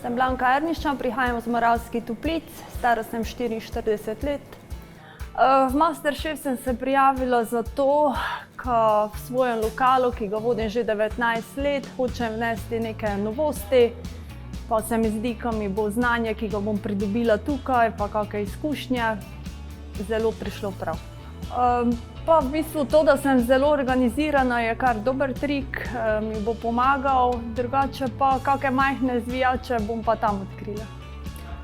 Sem Blanka Erniščan, prihajam iz Moravskih Toplic, stara sem 44 let. V Masterchef sem se prijavila zato, ker v svojem lokalu, ki ga vodim že 19 let, hočem vnesti neke novosti. Pa se mi zdi, da mi bo znanje, ki ga bom pridobila tukaj, pa kakšne izkušnje, zelo prišlo prav. Pa v bistvu to, da sem zelo organizirana, je kar dober trik, mi bo pomagal, drugače pa kakšne majhne zvijače bom pa tam odkrila.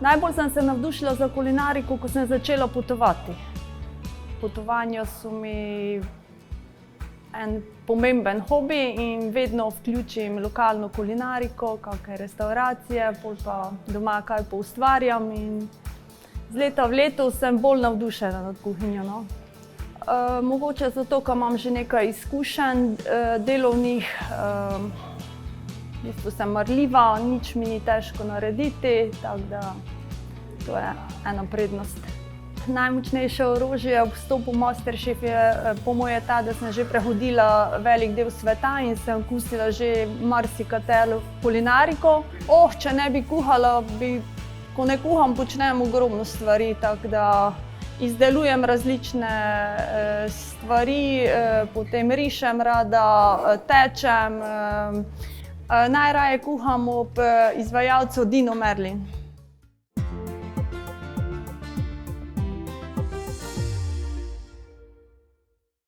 Najbolj sem se navdušila za kulinariko, ko sem začela potovati. Potovanja so mi en pomemben hobi in vedno vključim lokalno kulinariko, kakšne restauracije, pol pa doma kaj poustvarjam in z leta v leto sem bolj navdušena nad kuhinjo, no. Mogoče zato, ker imam že nekaj izkušenj delovnih, v bistvu sem marljiva, nič mi ni težko narediti, tako da to je ena prednost. Najmočnejše orožje ob vstopu v Masterchef je po moje ta, da sem že prehodila velik del sveta in sem okusila že marsikatero kulinariko. Če ne bi kuhala, ko ne kuham, počnem ogromno stvari, tako da izdelujem različne stvari, potem rišem rada, tečem. Najraje kuham ob izvajalcu Dino Merlin.